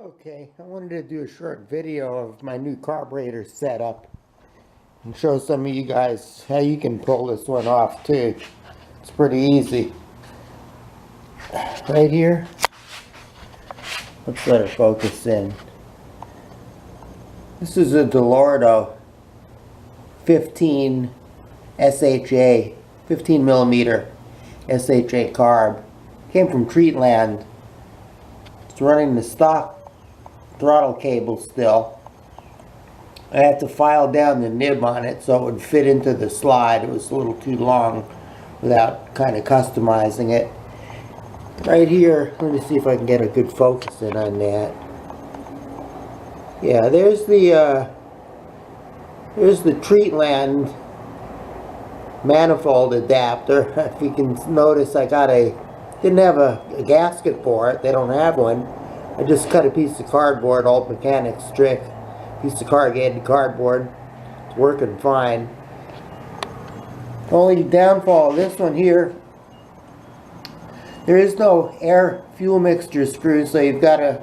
Okay, I wanted to do a short video of my new carburetor setup and show some of you guys how you can pull this one off too. It's pretty easy. Right here, let's let it focus in. This is a Dellorto 15 SHA, 15 millimeter SHA carb. Came from Treatland. It's running the stock throttle cable still. I had to file down the nib on it so it would fit into the slide. It was a little too long without kind of customizing it. Right here, let me see if I can get a good focus in on that. Yeah, there's the Treatland manifold adapter. If you can notice, I didn't have a gasket for it. They don't have one. I just cut a piece of cardboard, old mechanics trick, piece of corrugated cardboard. It's working fine. Only downfall of this one here, there is no air fuel mixture screw, so you've got to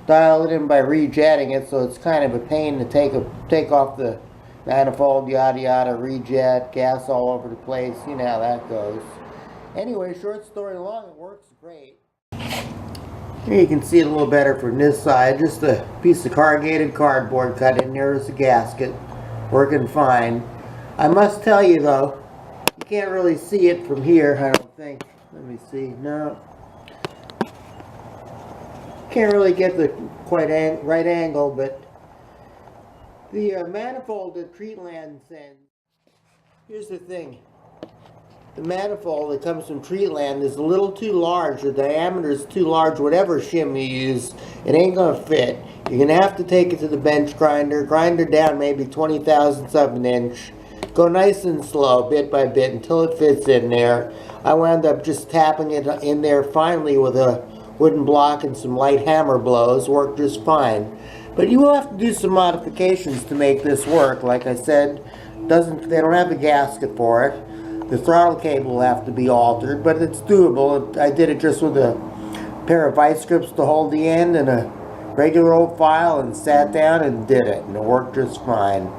dial it in by rejetting it, so it's kind of a pain to take off the manifold, yada yada, rejet, gas all over the place. You know how that goes. Anyway, short story long, it works great. Here you can see it a little better from this side. Just a piece of corrugated cardboard cut in there as a gasket. Working fine. I must tell you though, you can't really see it from here, I don't think. Let me see. No. Can't really get the quite right angle, but the manifold that Treatland sends. Here's the thing. The manifold that comes from Treatland is a little too large. The diameter is too large. Whatever shim you use, it ain't going to fit. You're going to have to take it to the bench grinder, grind it down maybe 20 thousandths of an inch. Go nice and slow, bit by bit, until it fits in there. I wound up just tapping it in there finally with a wooden block and some light hammer blows. Worked just fine. But you will have to do some modifications to make this work. Like I said, they don't have a gasket for it. The throttle cable will have to be altered, but it's doable. I did it just with a pair of vice grips to hold the end and a regular old file, and sat down and did it, and it worked just fine.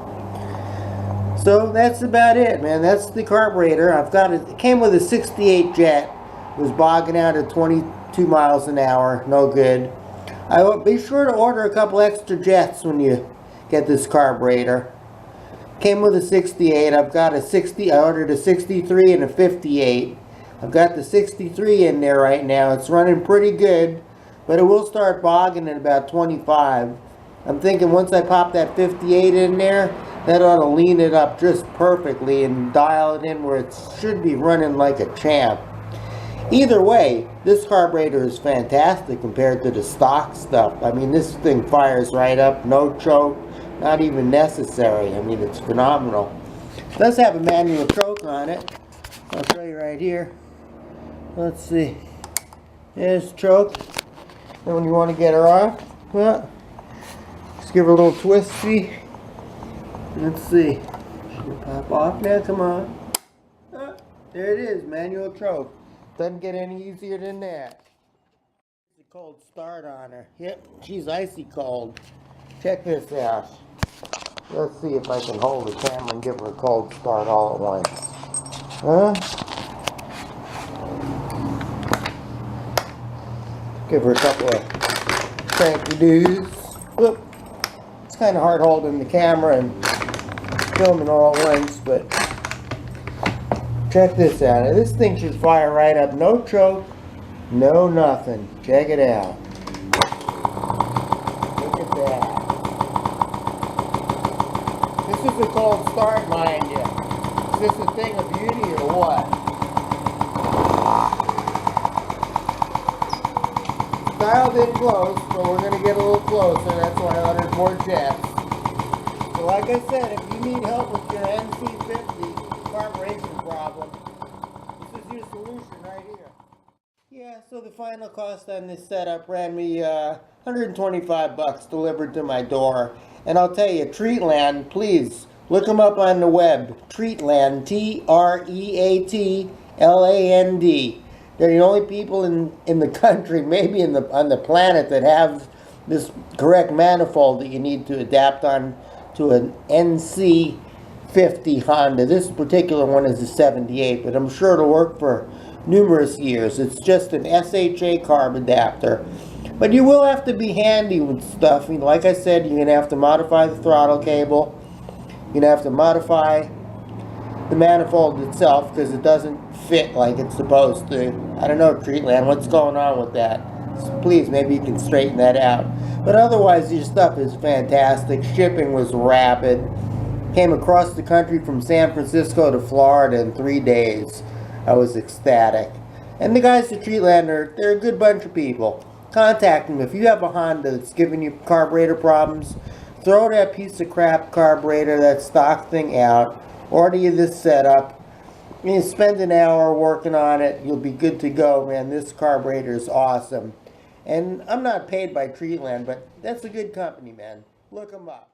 So that's about it, man. That's the carburetor. It came with a 68 jet. It was bogging out at 22 miles an hour. No good. I will be sure to order a couple extra jets when you get this carburetor. Came with a 68. I've got a 60. I ordered a 63 and a 58. I've got the 63 in there right now. It's running pretty good, but it will start bogging at about 25. I'm thinking once I pop that 58 in there, that ought to lean it up just perfectly and dial it in where it should be running like a champ. Either way, this carburetor is fantastic compared to the stock stuff. I mean, this thing fires right up, no choke. Not even necessary. I mean, it's phenomenal. It does have a manual choke on it. I'll show you right here. Let's see. There's choke. And when you want to get her off, well, just give her a little twisty. Let's see. Should pop off now? Come on. There it is, manual choke. Doesn't get any easier than that. It's a cold start on her. Yep, she's icy cold. Check this out. Let's see if I can hold the camera and give her a cold start all at once. Huh? Give her a couple of cranky-doos. Whoop. It's kind of hard holding the camera and filming all at once, but check this out. Now, this thing should fire right up. No choke, no nothing. Check it out. Look at that. This is a cold start, mind you. Is this a thing of beauty or what? It's dialed in close, so we're going to get a little closer. That's why I ordered more jets. So like I said, if you need help with your NC50 carburation problem, this is your solution right here. Yeah, so the final cost on this setup ran me $125 delivered to my door. And I'll tell you, Treatland, please look them up on the web. Treatland, Treatland. They're the only people in the country, maybe on the planet, that have this correct manifold that you need to adapt on to an NC50 Honda. This particular one is a 78, but I'm sure it'll work for numerous years. It's just an SHA carb adapter. But you will have to be handy with stuff. I mean, like I said, you're going to have to modify the throttle cable. You're going to have to modify the manifold itself because it doesn't fit like it's supposed to. I don't know, Treatland, what's going on with that? So please, maybe you can straighten that out. But otherwise, your stuff is fantastic. Shipping was rapid. Came across the country from San Francisco to Florida in 3 days. I was ecstatic. And the guys at Treatland, they're a good bunch of people. Contact them. If you have a Honda that's giving you carburetor problems, throw that piece of crap carburetor, that stock thing out. Order you this setup. You spend an hour working on it. You'll be good to go, man. This carburetor is awesome. And I'm not paid by Treatland, but that's a good company, man. Look them up.